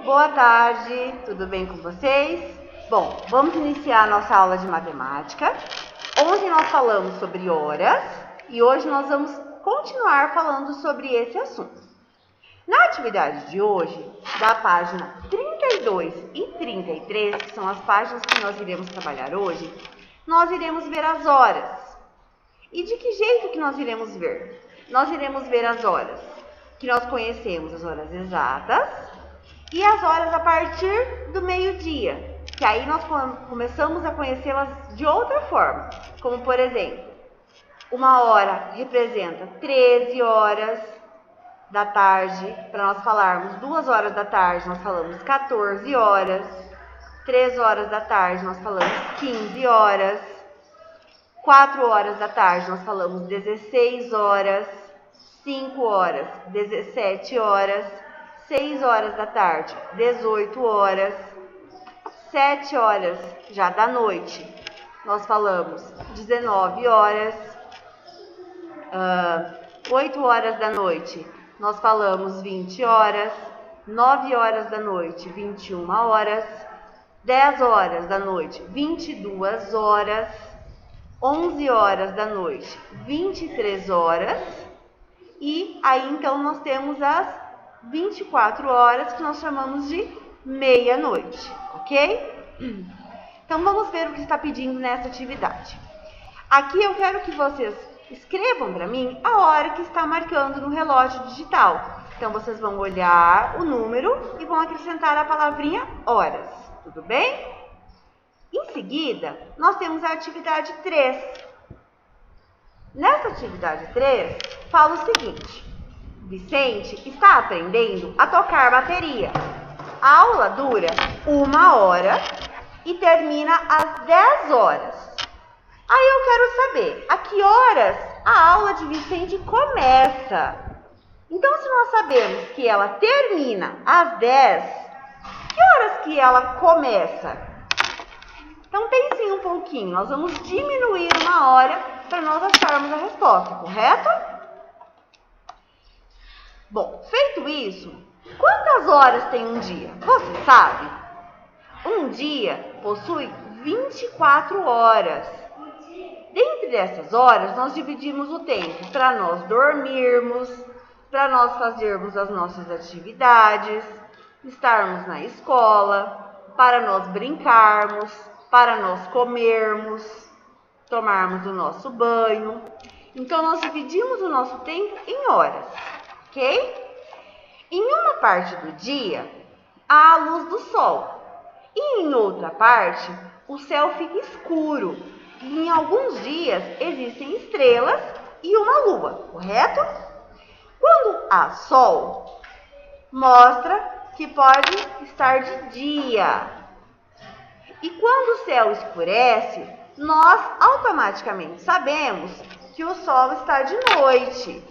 Boa tarde, tudo bem com vocês? Bom, vamos iniciar a nossa aula de matemática. Ontem nós falamos sobre horas e hoje nós vamos continuar falando sobre esse assunto. Na atividade de hoje, da página 32 e 33, que são as páginas que nós iremos trabalhar hoje, nós iremos ver as horas. E de que jeito que nós iremos ver? Nós iremos ver as horas que nós conhecemos, as horas exatas, e as horas a partir do meio-dia, que aí nós começamos a conhecê-las de outra forma. Como, por exemplo, uma hora representa 13 horas da tarde. Para nós falarmos 2 horas da tarde, nós falamos 14 horas. 3 horas da tarde, nós falamos 15 horas. 4 horas da tarde, nós falamos 16 horas. 5 horas, 17 horas. 6 horas da tarde, 18 horas. 7 horas já da noite, nós falamos 19 horas. 8 horas da noite, nós falamos 20 horas. 9 horas da noite, 21 horas. 10 horas da noite, 22 horas. 11 horas da noite, 23 horas. E aí, então, nós temos as 24 horas, que nós chamamos de meia-noite, ok? Então, vamos ver o que está pedindo nessa atividade. Aqui eu quero que vocês escrevam para mim a hora que está marcando no relógio digital. Então, vocês vão olhar o número e vão acrescentar a palavrinha horas, tudo bem? Em seguida, nós temos a atividade 3. Nessa atividade 3, fala o seguinte: Vicente está aprendendo a tocar bateria. A aula dura 1 hora e termina às 10 horas. Aí eu quero saber a que horas a aula de Vicente começa. Então, se nós sabemos que ela termina às 10, que horas que ela começa? Então, pensem um pouquinho. Nós vamos diminuir 1 hora para nós acharmos a resposta, correto? Bom, feito isso, quantas horas tem um dia? Você sabe? Um dia possui 24 horas. Dentre dessas horas, nós dividimos o tempo para nós dormirmos, para nós fazermos as nossas atividades, estarmos na escola, para nós brincarmos, para nós comermos, tomarmos o nosso banho. Então, nós dividimos o nosso tempo em horas, ok? Em uma parte do dia, há a luz do sol. E em outra parte, o céu fica escuro. E em alguns dias, existem estrelas e uma lua, correto? Quando há sol, mostra que pode estar de dia. E quando o céu escurece, nós automaticamente sabemos que o sol está de noite,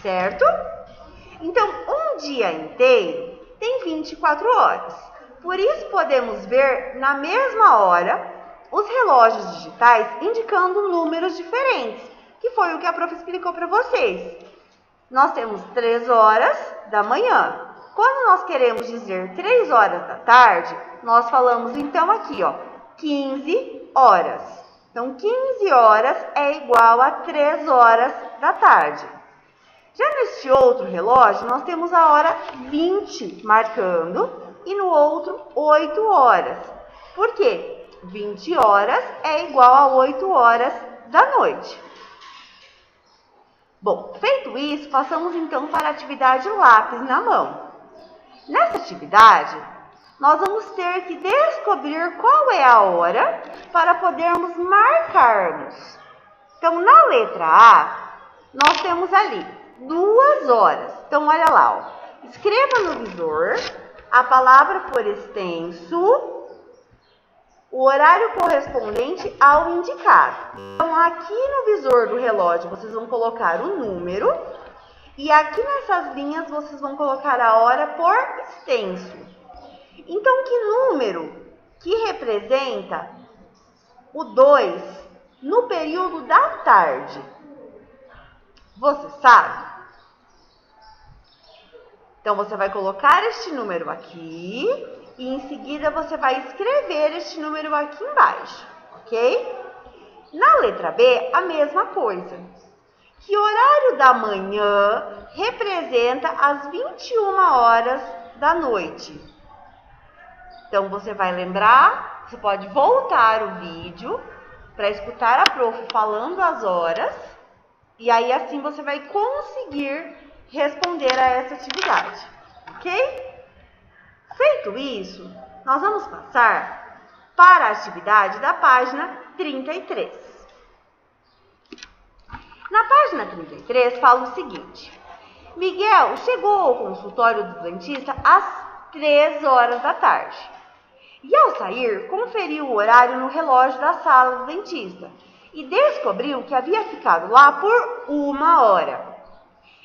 certo? Então, um dia inteiro tem 24 horas. Por isso, podemos ver na mesma hora os relógios digitais indicando números diferentes, que foi o que a prof explicou para vocês. Nós temos 3 horas da manhã. Quando nós queremos dizer 3 horas da tarde, nós falamos então aqui, ó, 15 horas. Então, 15 horas é igual a 3 horas da tarde. Já neste outro relógio, nós temos a hora 20 marcando e no outro 8 horas. Por quê? 20 horas é igual a 8 horas da noite. Bom, feito isso, passamos então para a atividade lápis na mão. Nessa atividade, nós vamos ter que descobrir qual é a hora para podermos marcarmos. Então, na letra A, nós temos ali 2 horas. Então, olha lá, ó. Escreva no visor a palavra por extenso, o horário correspondente ao indicado. Então, aqui no visor do relógio, vocês vão colocar o número e aqui nessas linhas, vocês vão colocar a hora por extenso. Então, que número que representa o 2 no período da tarde? Você sabe? Então, você vai colocar este número aqui e em seguida você vai escrever este número aqui embaixo, ok? Na letra B, a mesma coisa. Que horário da manhã representa as 21 horas da noite? Então, você vai lembrar, você pode voltar o vídeo para escutar a prof falando as horas e aí assim você vai conseguir responder a essa atividade, ok? Feito isso, nós vamos passar para a atividade da página 33. Na página 33 fala o seguinte: Miguel chegou ao consultório do dentista às 3 horas da tarde. E ao sair, conferiu o horário no relógio da sala do dentista e descobriu que havia ficado lá por 1 hora.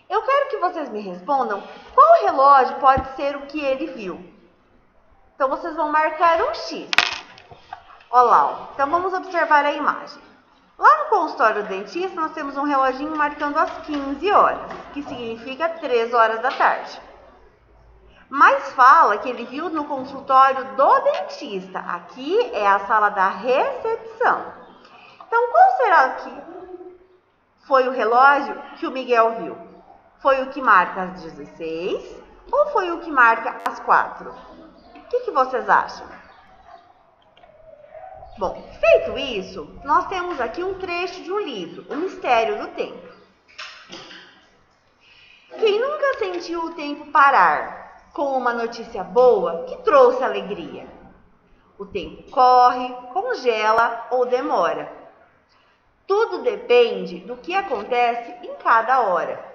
Eu quero que vocês me respondam qual relógio pode ser o que ele viu. Então, vocês vão marcar um X. Olha lá, ó. Então vamos observar a imagem. Lá no consultório do dentista, nós temos um reloginho marcando as 15 horas, que significa 3 horas da tarde. Mas fala que ele viu no consultório do dentista. Aqui é a sala da recepção. Então, qual será que foi o relógio que o Miguel viu? Foi o que marca às 16 ou foi o que marca às 4? O que vocês acham? Bom, feito isso, nós temos aqui um trecho de um livro, O Mistério do Tempo. Quem nunca sentiu o tempo parar com uma notícia boa que trouxe alegria? O tempo corre, congela ou demora. Tudo depende do que acontece em cada hora.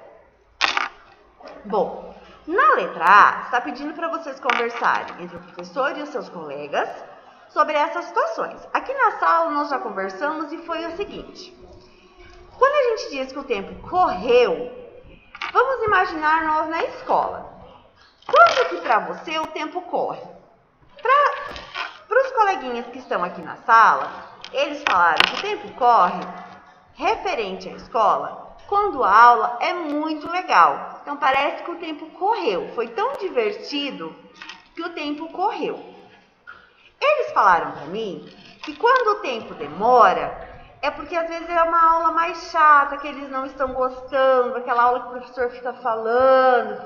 Bom, na letra A, está pedindo para vocês conversarem entre o professor e os seus colegas sobre essas situações. Aqui na sala nós já conversamos e foi o seguinte: quando a gente diz que o tempo correu, vamos imaginar nós na escola. Quando que para você o tempo corre? Para os coleguinhas que estão aqui na sala, eles falaram que o tempo corre referente à escola quando a aula é muito legal. Então parece que o tempo correu, foi tão divertido que o tempo correu. Eles falaram para mim que quando o tempo demora, é porque às vezes é uma aula mais chata, que eles não estão gostando, aquela aula que o professor fica falando,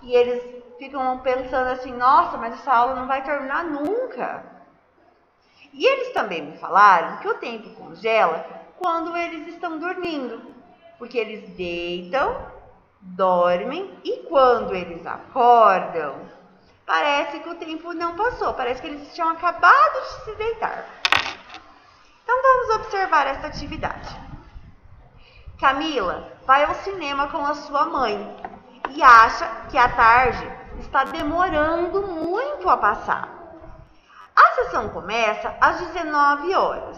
e eles ficam pensando assim, nossa, mas essa aula não vai terminar nunca. E eles também me falaram que o tempo congela quando eles estão dormindo, porque eles deitam, dormem e quando eles acordam, parece que o tempo não passou, parece que eles tinham acabado de se deitar. Então, vamos observar essa atividade. Camila vai ao cinema com a sua mãe e acha que a tarde está demorando muito a passar. A sessão começa às 19 horas.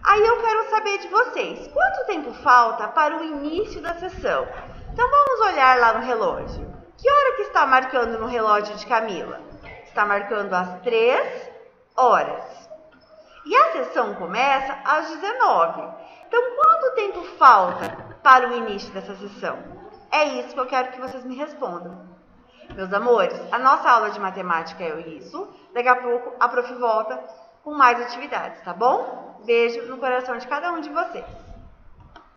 Aí eu quero saber de vocês, quanto tempo falta para o início da sessão? Então, vamos olhar lá no relógio. Que hora que está marcando no relógio de Camila? Está marcando às 3 horas. E a sessão começa às 19. Então, quanto tempo falta para o início dessa sessão? É isso que eu quero que vocês me respondam. Meus amores, a nossa aula de matemática é isso. Daqui a pouco a prof volta com mais atividades, tá bom? Beijo no coração de cada um de vocês.